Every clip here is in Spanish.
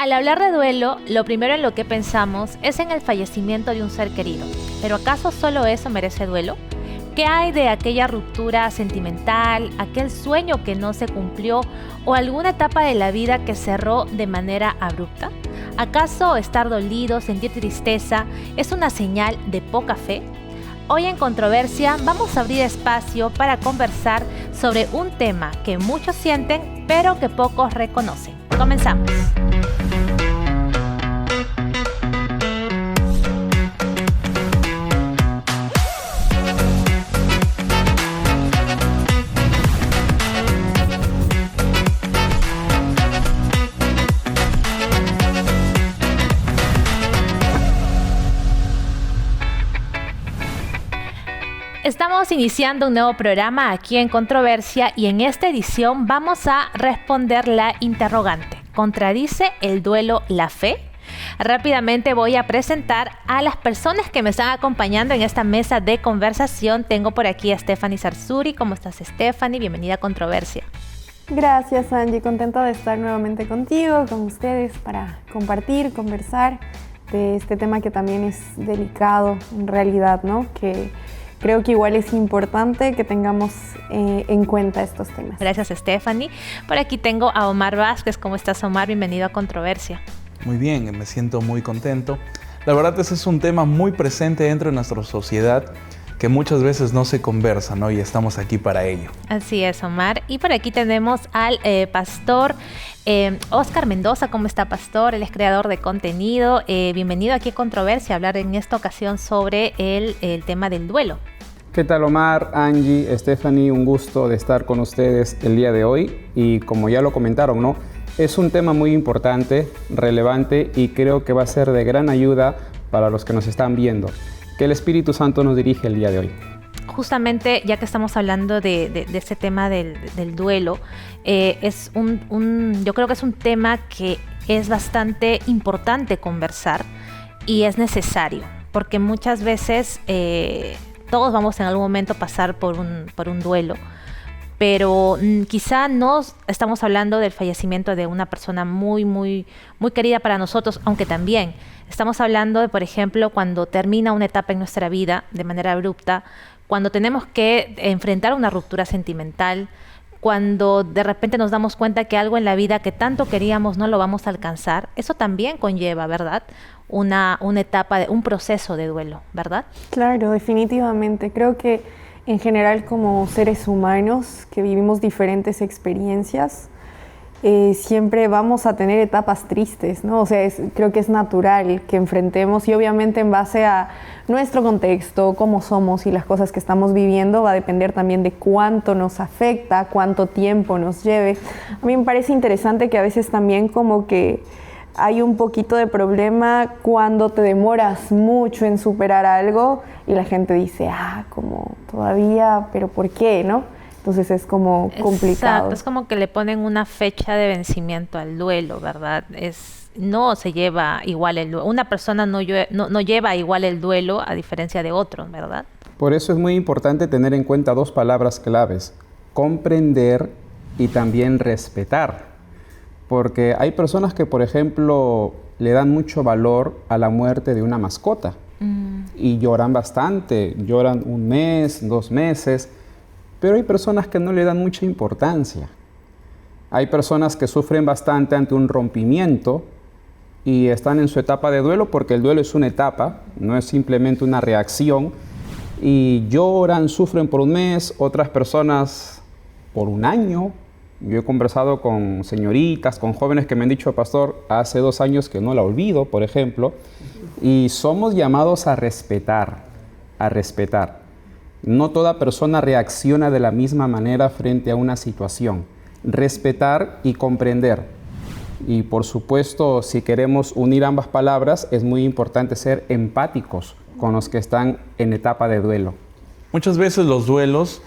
Al hablar de duelo, lo primero en lo que pensamos es en el fallecimiento de un ser querido. ¿Pero acaso solo eso merece duelo? ¿Qué hay de aquella ruptura sentimental, aquel sueño que no se cumplió o alguna etapa de la vida que cerró de manera abrupta? ¿Acaso estar dolido, sentir tristeza, es una señal de poca fe? Hoy en Controversia vamos a abrir espacio para conversar sobre un tema que muchos sienten pero que pocos reconocen. Comenzamos. Estamos iniciando un nuevo programa aquí en Controversia y en esta edición vamos a responder la interrogante: ¿contradice el duelo la fe? Rápidamente voy a presentar a las personas que me están acompañando en esta mesa de conversación. Tengo por aquí a Stephanie Sarsuri. ¿Cómo estás, Stephanie? Bienvenida a Controversia. Gracias, Angie. Contenta de estar nuevamente contigo, con ustedes, para compartir, conversar de este tema que también es delicado en realidad, ¿no? Que creo que igual es importante que tengamos en cuenta estos temas. Gracias, Stephanie. Por aquí tengo a Omar Vázquez. ¿Cómo estás, Omar? Bienvenido a Controversia. Muy bien, me siento muy contento. La verdad, ese es un tema muy presente dentro de nuestra sociedad que muchas veces no se conversa, ¿no? Y estamos aquí para ello. Así es, Omar. Y por aquí tenemos al pastor Oscar Mendoza. ¿Cómo está, pastor? Él es creador de contenido. Bienvenido aquí a Controversia a hablar en esta ocasión sobre el tema del duelo. ¿Qué tal, Omar, Angie, Stephanie? Un gusto de estar con ustedes el día de hoy. Y como ya lo comentaron, ¿no? Es un tema muy importante, relevante, y creo que va a ser de gran ayuda para los que nos están viendo. Que el Espíritu Santo nos dirige el día de hoy. Justamente, ya que estamos hablando de este tema del duelo, yo creo que es un tema que es bastante importante conversar y es necesario, porque muchas veces todos vamos en algún momento a pasar por un duelo, pero quizá no estamos hablando del fallecimiento de una persona muy, muy, muy querida para nosotros, aunque también estamos hablando de, por ejemplo, cuando termina una etapa en nuestra vida de manera abrupta, cuando tenemos que enfrentar una ruptura sentimental, cuando de repente nos damos cuenta que algo en la vida que tanto queríamos no lo vamos a alcanzar. Eso también conlleva, ¿verdad?, una etapa, un proceso de duelo, ¿verdad? Claro, definitivamente. Creo que en general, como seres humanos que vivimos diferentes experiencias, siempre vamos a tener etapas tristes, ¿no? O sea, creo que es natural que enfrentemos, y obviamente en base a nuestro contexto, cómo somos y las cosas que estamos viviendo, va a depender también de cuánto nos afecta, cuánto tiempo nos lleve. A mí me parece interesante que a veces también como que hay un poquito de problema cuando te demoras mucho en superar algo y la gente dice, como todavía, pero ¿por qué, no? Entonces es como complicado. Exacto, es como que le ponen una fecha de vencimiento al duelo, ¿verdad? No se lleva igual el duelo. Una persona no lleva igual el duelo a diferencia de otros, ¿verdad? Por eso es muy importante tener en cuenta dos palabras claves: comprender y también respetar. Porque hay personas que, por ejemplo, le dan mucho valor a la muerte de una mascota y lloran bastante, lloran 1 mes, 2 meses, pero hay personas que no le dan mucha importancia. Hay personas que sufren bastante ante un rompimiento y están en su etapa de duelo, porque el duelo es una etapa, no es simplemente una reacción, y lloran, sufren por 1 mes, otras personas por 1 año. Yo he conversado con señoritas, con jóvenes que me han dicho, pastor, hace 2 años que no la olvido, por ejemplo, y somos llamados a respetar, a respetar. No toda persona reacciona de la misma manera frente a una situación. Respetar y comprender. Y por supuesto, si queremos unir ambas palabras, es muy importante ser empáticos con los que están en etapa de duelo. Muchas veces los duelos,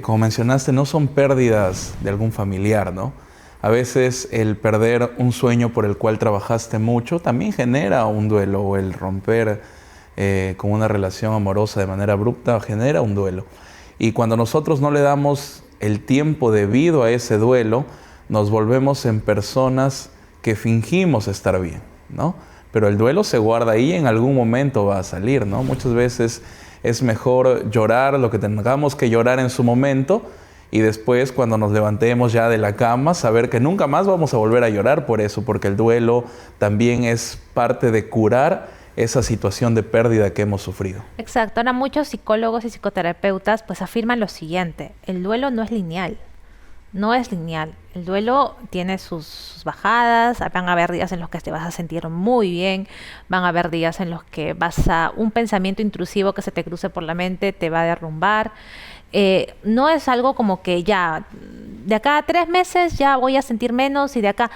como mencionaste, no son pérdidas de algún familiar, ¿no? A veces el perder un sueño por el cual trabajaste mucho también genera un duelo, o el romper con una relación amorosa de manera abrupta genera un duelo. Y cuando nosotros no le damos el tiempo debido a ese duelo, nos volvemos en personas que fingimos estar bien, ¿no? Pero el duelo se guarda ahí y en algún momento va a salir, ¿no? Muchas veces es mejor llorar lo que tengamos que llorar en su momento y después cuando nos levantemos ya de la cama saber que nunca más vamos a volver a llorar por eso, porque el duelo también es parte de curar esa situación de pérdida que hemos sufrido. Exacto. Ahora muchos psicólogos y psicoterapeutas pues afirman lo siguiente: el duelo no es lineal. No es lineal. El duelo tiene sus bajadas, van a haber días en los que te vas a sentir muy bien, van a haber días en los que un pensamiento intrusivo que se te cruce por la mente te va a derrumbar. No es algo como que ya, de acá a 3 meses ya voy a sentir menos y de acá...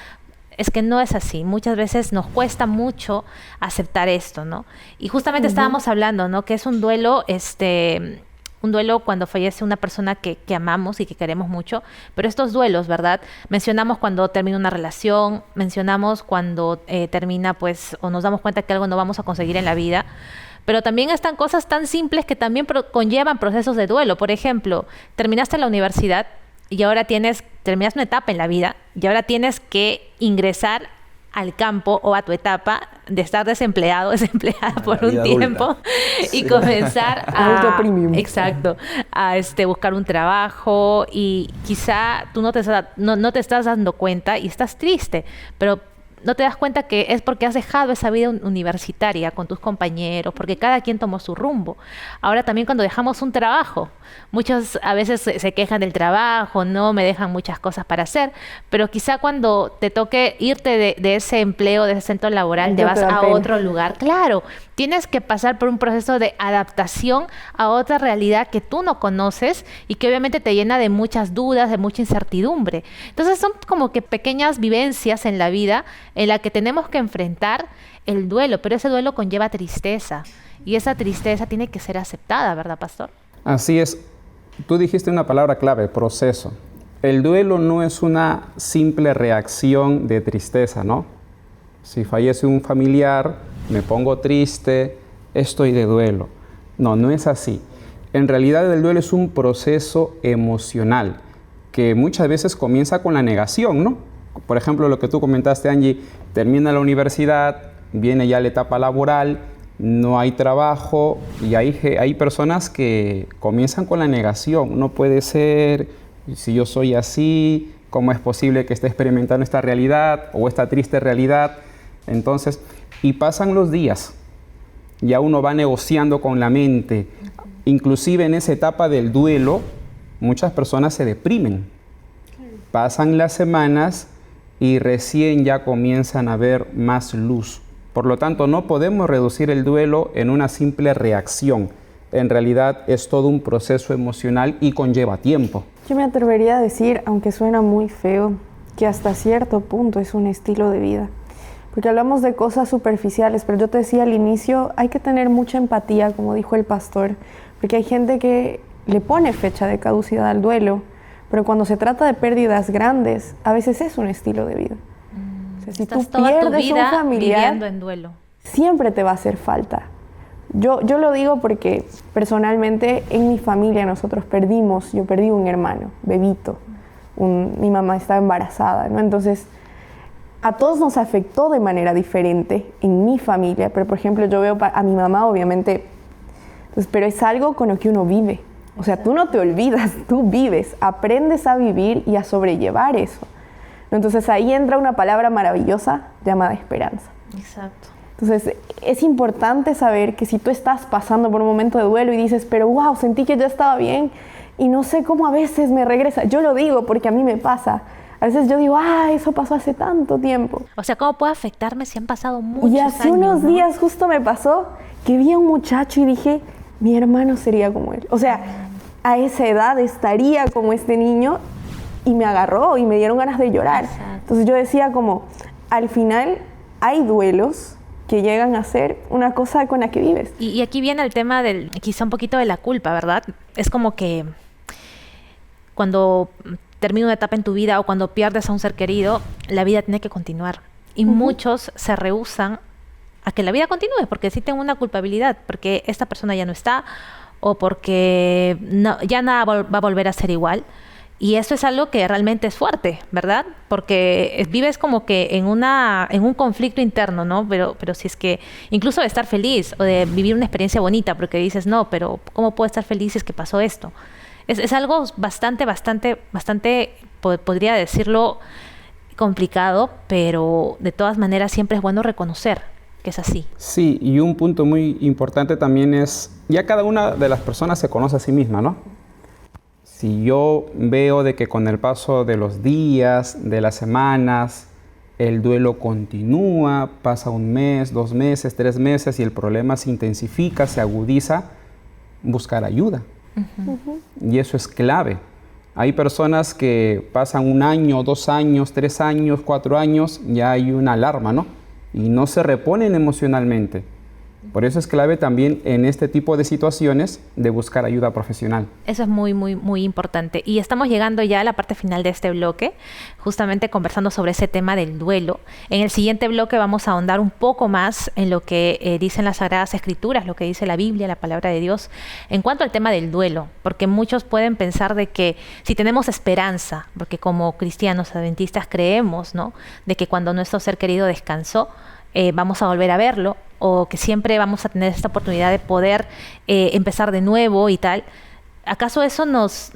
Es que no es así. Muchas veces nos cuesta mucho aceptar esto, ¿no? Y justamente estábamos hablando, ¿no? Que es un duelo, un duelo cuando fallece una persona que amamos y que queremos mucho, pero estos duelos, ¿verdad? Mencionamos cuando termina una relación, mencionamos cuando termina, pues, o nos damos cuenta que algo no vamos a conseguir en la vida, pero también están cosas tan simples que también conllevan procesos de duelo. Por ejemplo, terminaste la universidad y ahora terminas una etapa en la vida y ahora tienes que ingresar al campo o a tu etapa de estar desempleada por un tiempo y comenzar exacto, a buscar un trabajo y quizá tú no te estás dando cuenta y estás triste, pero no te das cuenta que es porque has dejado esa vida universitaria con tus compañeros, porque cada quien tomó su rumbo. Ahora también cuando dejamos un trabajo, muchos a veces se quejan del trabajo, no me dejan muchas cosas para hacer, pero quizá cuando te toque irte de ese empleo, de ese centro laboral, te vas a otro lugar. Claro, tienes que pasar por un proceso de adaptación a otra realidad que tú no conoces y que obviamente te llena de muchas dudas, de mucha incertidumbre. Entonces son como que pequeñas vivencias en la vida en la que tenemos que enfrentar el duelo, pero ese duelo conlleva tristeza y esa tristeza tiene que ser aceptada, ¿verdad, pastor? Así es. Tú dijiste una palabra clave: proceso. El duelo no es una simple reacción de tristeza, ¿no? Si fallece un familiar, me pongo triste, estoy de duelo. No, no es así. En realidad el duelo es un proceso emocional que muchas veces comienza con la negación, ¿no? Por ejemplo, lo que tú comentaste, Angie, termina la universidad, viene ya la etapa laboral, no hay trabajo y hay personas que comienzan con la negación. No puede ser, si yo soy así, ¿cómo es posible que esté experimentando esta realidad o esta triste realidad? Entonces, y pasan los días, ya uno va negociando con la mente. Inclusive en esa etapa del duelo, muchas personas se deprimen. Pasan las semanas y recién ya comienzan a ver más luz. Por lo tanto, no podemos reducir el duelo en una simple reacción. En realidad es todo un proceso emocional y conlleva tiempo. Yo me atrevería a decir, aunque suena muy feo, que hasta cierto punto es un estilo de vida. Porque hablamos de cosas superficiales, pero yo te decía al inicio, hay que tener mucha empatía, como dijo el pastor, porque hay gente que le pone fecha de caducidad al duelo, pero cuando se trata de pérdidas grandes, a veces es un estilo de vida. O sea, si tú pierdes un familiar, viviendo en duelo, siempre te va a hacer falta. Yo lo digo porque personalmente en mi familia yo perdí un hermano, bebito. Mi mamá estaba embarazada, ¿no? Entonces, a todos nos afectó de manera diferente en mi familia, pero por ejemplo yo veo a mi mamá, obviamente, pues, pero es algo con lo que uno vive. O sea, tú no te olvidas, tú vives, aprendes a vivir y a sobrellevar eso. Entonces ahí entra una palabra maravillosa llamada esperanza. Exacto. Entonces es importante saber que si tú estás pasando por un momento de duelo y dices, pero wow, sentí que yo estaba bien y no sé cómo a veces me regresa. Yo lo digo porque a mí me pasa. A veces yo digo, eso pasó hace tanto tiempo. O sea, ¿cómo puede afectarme si han pasado muchos años? Y hace unos días justo me pasó que vi a un muchacho y dije, mi hermano sería como él. O sea, a esa edad estaría como este niño y me agarró y me dieron ganas de llorar. Exacto. Entonces yo decía como, al final hay duelos que llegan a ser una cosa con la que vives. Y aquí viene el tema quizá un poquito de la culpa, ¿verdad? Es como que cuando termina una etapa en tu vida o cuando pierdes a un ser querido, la vida tiene que continuar. Y muchos se rehúsan a que la vida continúe porque sienten una culpabilidad, porque esta persona ya no está o porque ya nada va a volver a ser igual. Y esto es algo que realmente es fuerte, ¿verdad? Porque vives como que en un conflicto interno, ¿no? Pero si es que incluso de estar feliz o de vivir una experiencia bonita, porque dices, no, pero ¿cómo puedo estar feliz si es que pasó esto? Es algo bastante, podría decirlo, complicado, pero de todas maneras siempre es bueno reconocer que es así. Sí, y un punto muy importante también es, ya cada una de las personas se conoce a sí misma, ¿no? Si yo veo de que con el paso de los días, de las semanas, el duelo continúa, pasa 1 mes, 2 meses, 3 meses y el problema se intensifica, se agudiza, buscar ayuda. Y eso es clave. Hay personas que pasan 1 año, 2 años, 3 años, 4 años, ya hay una alarma, ¿no? Y no se reponen emocionalmente. Por eso es clave también en este tipo de situaciones de buscar ayuda profesional. Eso es muy, muy, muy importante. Y estamos llegando ya a la parte final de este bloque, justamente conversando sobre ese tema del duelo. En el siguiente bloque vamos a ahondar un poco más en lo que dicen las Sagradas Escrituras, lo que dice la Biblia, la palabra de Dios, en cuanto al tema del duelo. Porque muchos pueden pensar de que si tenemos esperanza, porque como cristianos adventistas creemos, ¿no?, de que cuando nuestro ser querido descansó, vamos a volver a verlo, o que siempre vamos a tener esta oportunidad de poder empezar de nuevo y tal. ¿Acaso eso nos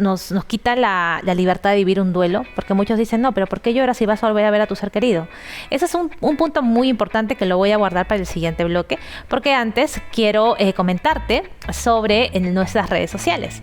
quita la libertad de vivir un duelo? Porque muchos dicen, no, pero ¿por qué lloras si vas a volver a ver a tu ser querido? Ese es un punto muy importante que lo voy a guardar para el siguiente bloque, porque antes quiero comentarte sobre nuestras redes sociales.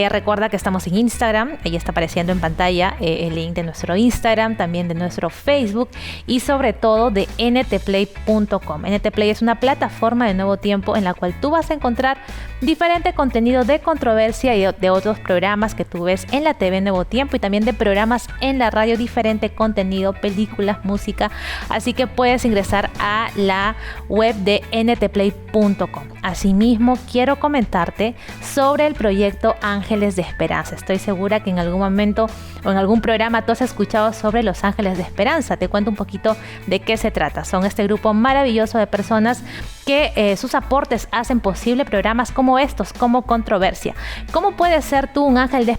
Recuerda que estamos en Instagram, ahí está apareciendo en pantalla el link de nuestro Instagram, también de nuestro Facebook y sobre todo de ntplay.com. NTplay es una plataforma de Nuevo Tiempo en la cual tú vas a encontrar diferente contenido de controversia y de otros programas que tú ves en la TV Nuevo Tiempo y también de programas en la radio, diferente contenido, películas, música. Así que puedes ingresar a la web de ntplay.com. Asimismo, quiero comentarte sobre el proyecto Ángeles de Esperanza. Estoy segura que en algún momento o en algún programa tú has escuchado sobre los Ángeles de Esperanza. Te cuento un poquito de qué se trata. Son este grupo maravilloso de personas que sus aportes hacen posible programas como estos, como Controversia. ¿Cómo puedes ser tú un ángel de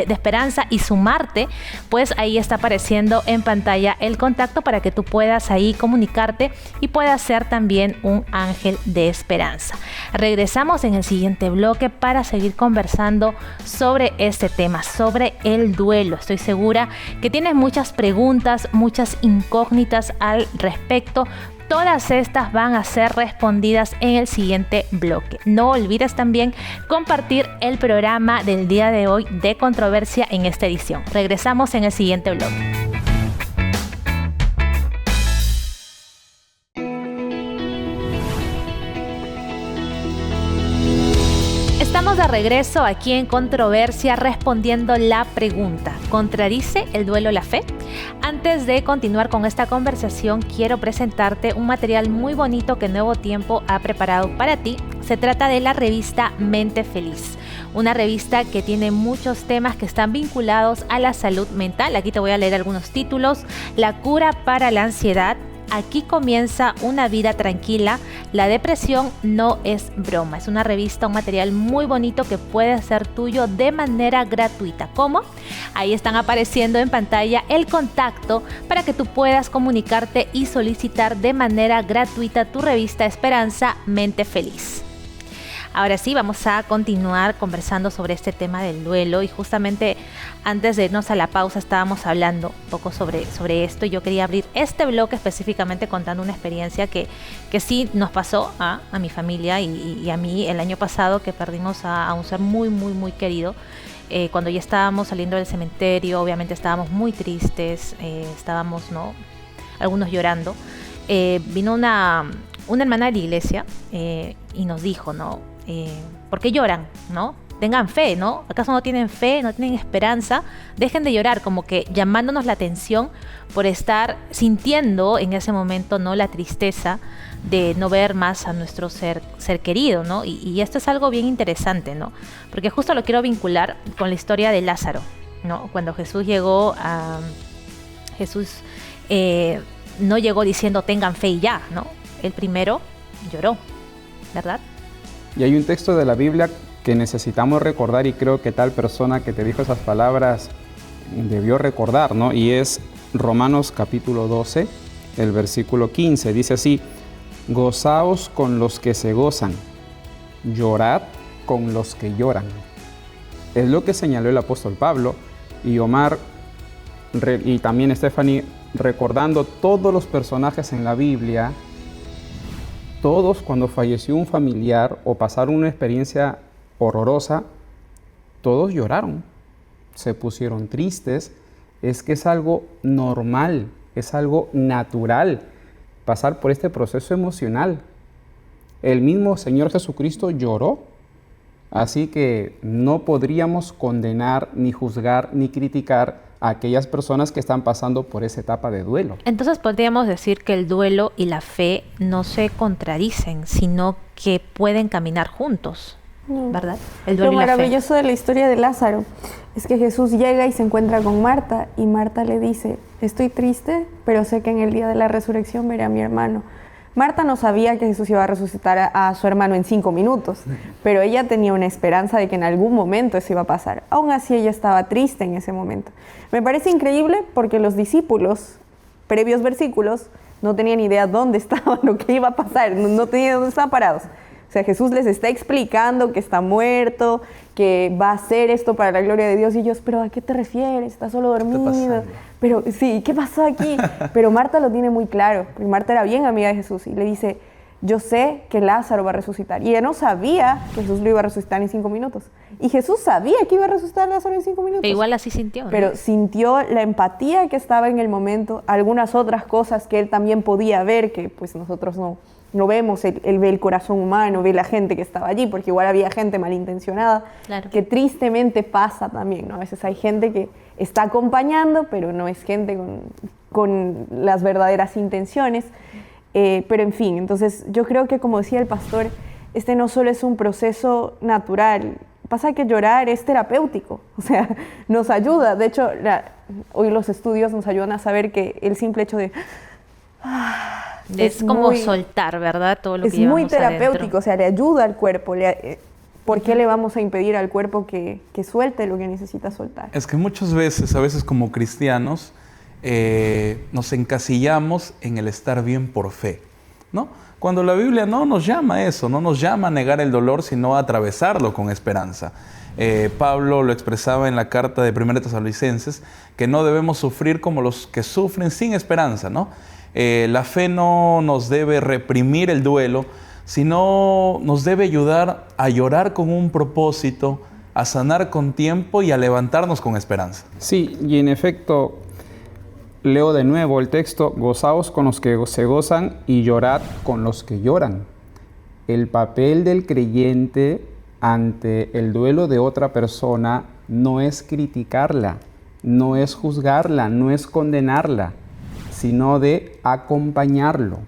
esperanza y sumarte? Pues ahí está apareciendo en pantalla el contacto para que tú puedas ahí comunicarte y puedas ser también un ángel de esperanza. Regresamos en el siguiente bloque para seguir conversando sobre este tema, sobre el duelo. Estoy segura que tienes muchas preguntas, muchas incógnitas al respecto. Todas estas van a ser respondidas en el siguiente bloque. No olvides también compartir el programa del día de hoy de Controversia en esta edición. Regresamos en el siguiente bloque. Estamos de regreso aquí en Controversia respondiendo la pregunta: ¿contradice el duelo la fe? Antes de continuar con esta conversación, quiero presentarte un material muy bonito que Nuevo Tiempo ha preparado para ti. Se trata de la revista Mente Feliz, una revista que tiene muchos temas que están vinculados a la salud mental. Aquí te voy a leer algunos títulos: La cura para la ansiedad, Aquí comienza una vida tranquila, la depresión no es broma. Es una revista, un material muy bonito que puede ser tuyo de manera gratuita. ¿Cómo? Ahí están apareciendo en pantalla el contacto para que tú puedas comunicarte y solicitar de manera gratuita tu revista Esperanza Mente Feliz. Ahora sí, vamos a continuar conversando sobre este tema del duelo, y justamente antes de irnos a la pausa estábamos hablando un poco sobre esto, y yo quería abrir este bloque específicamente contando una experiencia que sí nos pasó a mi familia y a mí el año pasado, que perdimos a un ser muy, muy, muy querido. Cuando ya estábamos saliendo del cementerio, obviamente estábamos muy tristes, estábamos, algunos llorando. Vino una hermana de la iglesia y nos dijo, ¿por qué lloran? Tengan fe, ¿Acaso no tienen fe, no tienen esperanza? Dejen de llorar, como que llamándonos la atención por estar sintiendo en ese momento, la tristeza de no ver más a nuestro ser querido, Y esto es algo bien interesante, Porque justo lo quiero vincular con la historia de Lázaro, Cuando Jesús llegó Jesús no llegó diciendo tengan fe y ya, Él primero lloró, ¿verdad? Y hay un texto de la Biblia que necesitamos recordar, y creo que tal persona que te dijo esas palabras debió recordar, ¿no? Y es Romanos capítulo 12, el versículo 15. Dice así: gozaos con los que se gozan, llorad con los que lloran. Es lo que señaló el apóstol Pablo, y Omar y también Stephanie, recordando todos los personajes en la Biblia. Todos, cuando falleció un familiar o pasaron una experiencia horrorosa, todos lloraron, se pusieron tristes. Es que es algo normal, es algo natural pasar por este proceso emocional. El mismo Señor Jesucristo lloró, así que no podríamos condenar, ni juzgar, ni criticar a aquellas personas que están pasando por esa etapa de duelo. Entonces podríamos decir que el duelo y la fe no se contradicen, sino que pueden caminar juntos, ¿verdad? El duelo Lo y la fe. maravilloso de la historia de Lázaro es que Jesús llega y se encuentra con Marta, y Marta le dice: estoy triste, pero sé que en el día de la resurrección veré a mi hermano. Marta no sabía que Jesús iba a resucitar a su hermano en 5 minutos, pero ella tenía una esperanza de que en algún momento eso iba a pasar. Aún así, ella estaba triste en ese momento. Me parece increíble porque los discípulos, previos versículos, no tenían idea dónde estaban, lo que iba a pasar, no tenían dónde estaban parados. O sea, Jesús les está explicando que está muerto, que va a hacer esto para la gloria de Dios, y ellos: ¿pero a qué te refieres? ¿Está solo dormido? Pero sí, ¿qué pasó aquí? Pero Marta lo tiene muy claro, porque Marta era bien amiga de Jesús, y le dice: yo sé que Lázaro va a resucitar. Y ella no sabía que Jesús lo iba a resucitar en 5 minutos. Y Jesús sabía que iba a resucitar a Lázaro en 5 minutos. Pero igual así sintió, ¿no? Pero sintió la empatía que estaba en el momento, algunas otras cosas que él también podía ver, que pues nosotros no vemos. Él ve el corazón humano, ve la gente que estaba allí, porque igual había gente malintencionada, Claro. que tristemente pasa también, ¿no? A veces hay gente que está acompañando, pero no es gente con las verdaderas intenciones. Pero en fin, entonces yo creo que, como decía el pastor, este no solo es un proceso natural, pasa que llorar es terapéutico, o sea, nos ayuda. De hecho, hoy los estudios nos ayudan a saber que el simple hecho de... es como soltar, ¿verdad? Todo lo que es muy llevamos terapéutico, adentro. o sea, le ayuda al cuerpo. ¿Por qué le vamos a impedir al cuerpo que suelte lo que necesita soltar? Es que muchas veces, a veces como cristianos, nos encasillamos en el estar bien por fe, ¿no? Cuando la Biblia no nos llama a eso, no nos llama a negar el dolor, sino a atravesarlo con esperanza. Pablo lo expresaba en la carta de 1 Tesalonicenses, que no debemos sufrir como los que sufren sin esperanza, ¿no? La fe no nos debe reprimir el duelo, sino nos debe ayudar a llorar con un propósito, a sanar con tiempo y a levantarnos con esperanza. Sí, y en efecto, leo de nuevo el texto: gozaos con los que se gozan y llorad con los que lloran. El papel del creyente ante el duelo de otra persona no es criticarla, no es juzgarla, no es condenarla, sino de acompañarlo.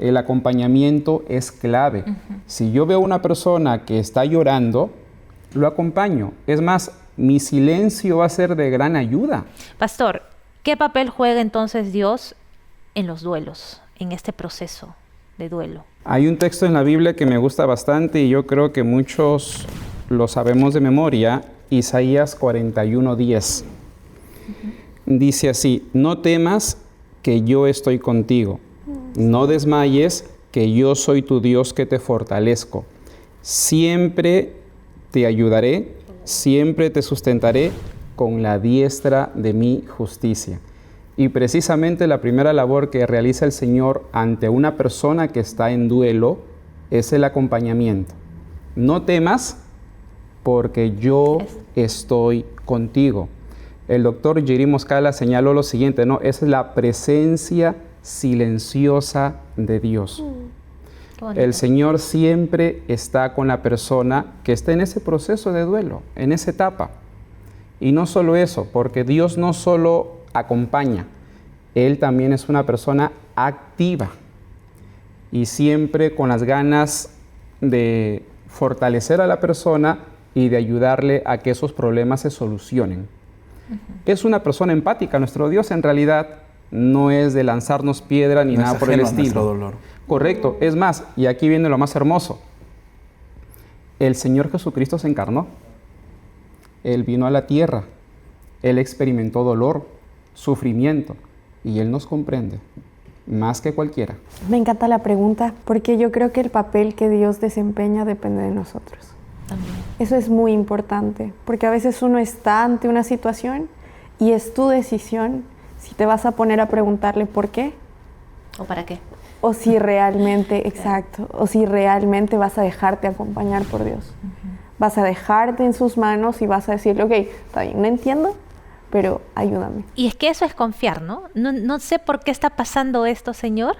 El acompañamiento es clave. Si yo veo a una persona que está llorando, lo acompaño. Es más, mi silencio va a ser de gran ayuda. Pastor, ¿qué papel juega entonces Dios en los duelos, en este proceso de duelo? Hay un texto en la Biblia que me gusta bastante y yo creo que muchos lo sabemos de memoria, Isaías 41:10. Dice así: no temas, que yo estoy contigo. No desmayes, que yo soy tu Dios que te fortalezco. Siempre te ayudaré, siempre te sustentaré con la diestra de mi justicia. Y precisamente la primera labor que realiza el Señor ante una persona que está en duelo es el acompañamiento. No temas, porque yo estoy contigo. El doctor Jiri Moscala señaló lo siguiente, ¿no? Esa es la presencia silenciosa de Dios. El Señor siempre está con la persona que está en ese proceso de duelo, en esa etapa. Y no solo eso, porque Dios no solo acompaña, Él también es una persona activa y siempre con las ganas de fortalecer a la persona y de ayudarle a que esos problemas se solucionen. Es una persona empática. Nuestro Dios en realidad no es de lanzarnos piedra ni nada por el estilo. Nuestro dolor. Correcto. Es más, y aquí viene lo más hermoso, el Señor Jesucristo se encarnó. Él vino a la tierra Él experimentó dolor, sufrimiento, y Él nos comprende más que cualquiera. Me encanta la pregunta porque yo creo que el papel que Dios desempeña depende de nosotros. También. Eso es muy importante porque a veces uno está ante una situación y es tu decisión si te vas a poner a preguntarle por qué. ¿O para qué? O si realmente, exacto, o si realmente vas a dejarte acompañar por Dios. Vas a dejarte en sus manos y vas a decirle, ok, está bien, no entiendo, pero ayúdame. Y es que eso es confiar, ¿no? No sé por qué está pasando esto, Señor,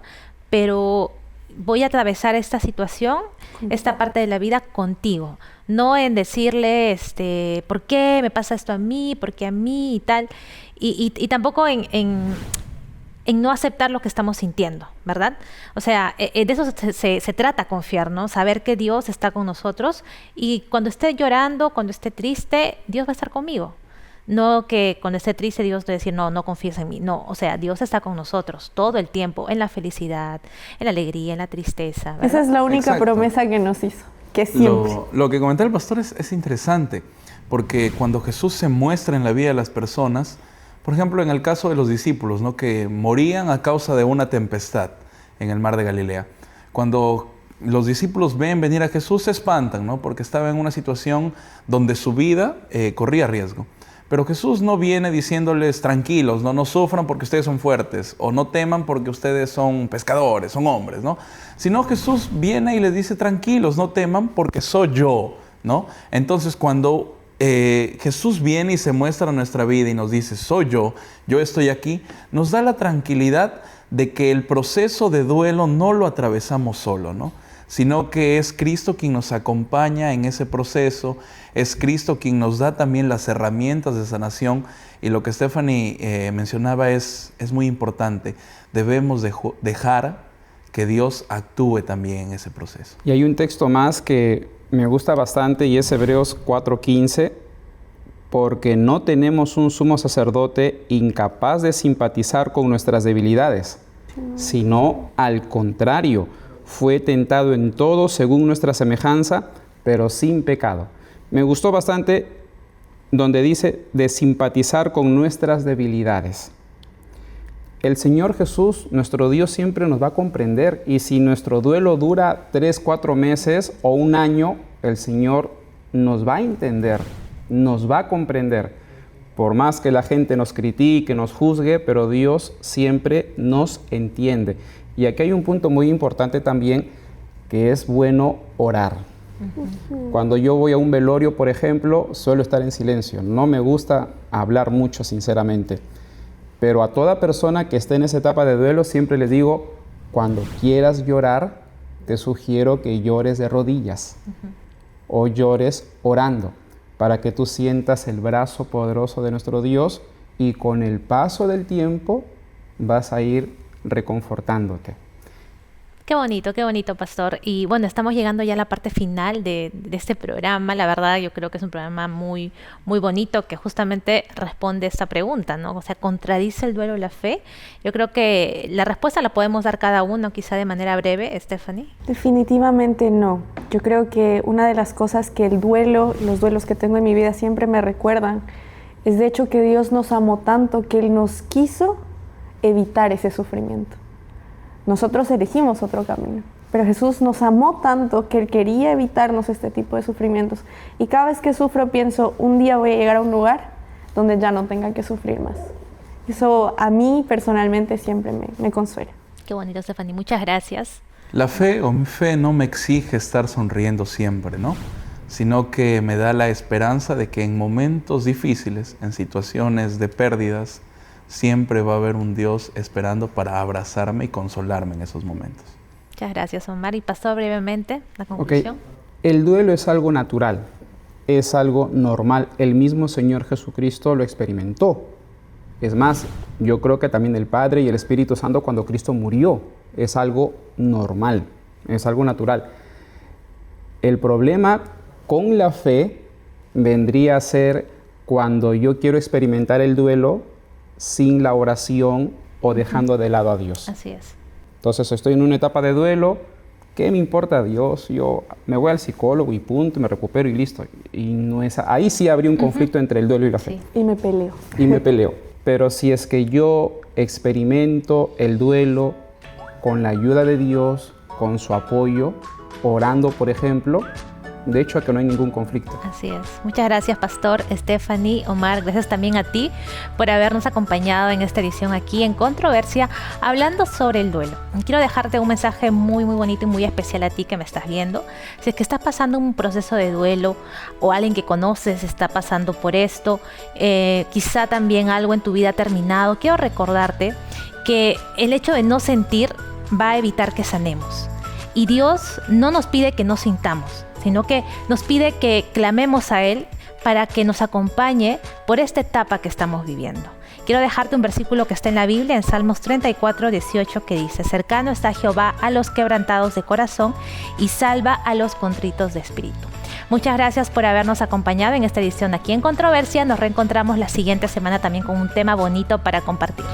pero voy a atravesar esta situación, esta parte de la vida contigo. No en decirle, ¿por qué me pasa esto a mí? ¿Por qué a mí? Y tal. Y tampoco en no aceptar lo que estamos sintiendo, ¿verdad? O sea, de eso se trata confiar, ¿no? Saber que Dios está con nosotros y cuando esté llorando, cuando esté triste, Dios va a estar conmigo. No que cuando esté triste Dios te decir, no confíes en mí. No, o sea, Dios está con nosotros todo el tiempo, en la felicidad, en la alegría, en la tristeza, ¿verdad? Esa es la única Exacto. promesa que nos hizo, que siempre. Lo que comentaba el pastor es interesante, porque cuando Jesús se muestra en la vida de las personas, por ejemplo, en el caso de los discípulos, ¿no?, que morían a causa de una tempestad en el mar de Galilea. Cuando los discípulos ven venir a Jesús, se espantan, ¿no?, porque estaba en una situación donde su vida corría riesgo. Pero Jesús no viene diciéndoles tranquilos, no sufran porque ustedes son fuertes, o no teman porque ustedes son pescadores, son hombres, ¿no? Sino Jesús viene y les dice tranquilos, no teman porque soy yo, ¿no? Entonces cuando Jesús viene y se muestra en nuestra vida y nos dice soy yo estoy aquí, nos da la tranquilidad de que el proceso de duelo no lo atravesamos solo, ¿no?, sino que es Cristo quien nos acompaña en ese proceso, es Cristo quien nos da también las herramientas de sanación, y lo que Stephanie mencionaba es muy importante. Debemos dejar que Dios actúe también en ese proceso. Y hay un texto más que me gusta bastante y es Hebreos 4:15, porque no tenemos un sumo sacerdote incapaz de simpatizar con nuestras debilidades, sino al contrario, fue tentado en todo según nuestra semejanza, pero sin pecado. Me gustó bastante donde dice de simpatizar con nuestras debilidades. El Señor Jesús, nuestro Dios, siempre nos va a comprender, y si nuestro duelo dura 3, 4 meses o un año, el Señor nos va a entender, nos va a comprender. Por más que la gente nos critique, nos juzgue, pero Dios siempre nos entiende. Y aquí hay un punto muy importante también, que es bueno orar. Cuando yo voy a un velorio, por ejemplo, suelo estar en silencio. No me gusta hablar mucho, sinceramente. Pero a toda persona que esté en esa etapa de duelo, siempre les digo, cuando quieras llorar, te sugiero que llores de rodillas o llores orando, para que tú sientas el brazo poderoso de nuestro Dios, y con el paso del tiempo vas a ir reconfortándote. Qué bonito, pastor. Y bueno, estamos llegando ya a la parte final de este programa. La verdad, yo creo que es un programa muy, muy bonito que justamente responde esta pregunta, ¿no? O sea, ¿contradice el duelo la fe? Yo creo que la respuesta la podemos dar cada uno, quizá de manera breve, Stephanie. Definitivamente no. Yo creo que una de las cosas que los duelos que tengo en mi vida siempre me recuerdan, es de hecho que Dios nos amó tanto que Él nos quiso evitar ese sufrimiento. Nosotros elegimos otro camino, pero Jesús nos amó tanto que Él quería evitarnos este tipo de sufrimientos. Y cada vez que sufro pienso, un día voy a llegar a un lugar donde ya no tenga que sufrir más. Eso a mí personalmente siempre me consuela. Qué bonito, Stephanie. Muchas gracias. La fe o mi fe no me exige estar sonriendo siempre, ¿no?, sino que me da la esperanza de que en momentos difíciles, en situaciones de pérdidas, siempre va a haber un Dios esperando para abrazarme y consolarme en esos momentos. Muchas gracias, Omar. Y pasó brevemente la conclusión. El duelo es algo natural, es algo normal. El mismo Señor Jesucristo lo experimentó. Es más, yo creo que también el Padre y el Espíritu Santo, cuando Cristo murió, es algo normal, es algo natural. El problema con la fe vendría a ser cuando yo quiero experimentar el duelo sin la oración o dejando de lado a Dios. Así es. Entonces estoy en una etapa de duelo, ¿qué me importa Dios? Yo me voy al psicólogo y punto, me recupero y listo. Y no es, ahí sí habría un conflicto entre el duelo y la fe. Y me peleo. Y me peleo. Pero si es que yo experimento el duelo con la ayuda de Dios, con su apoyo, orando, por ejemplo, de hecho, que no hay ningún conflicto. Así es. Muchas gracias, Pastor Stephanie, Omar. Gracias también a ti por habernos acompañado en esta edición aquí en Controversia, hablando sobre el duelo. Quiero dejarte un mensaje muy, muy bonito y muy especial a ti que me estás viendo. Si es que estás pasando un proceso de duelo o alguien que conoces está pasando por esto, quizá también algo en tu vida ha terminado, quiero recordarte que el hecho de no sentir va a evitar que sanemos. Y Dios no nos pide que no sintamos, sino que nos pide que clamemos a Él para que nos acompañe por esta etapa que estamos viviendo. Quiero dejarte un versículo que está en la Biblia, en Salmos 34, 18, que dice: cercano está Jehová a los quebrantados de corazón y salva a los contritos de espíritu. Muchas gracias por habernos acompañado en esta edición aquí en Controversia. Nos reencontramos la siguiente semana también con un tema bonito para compartir.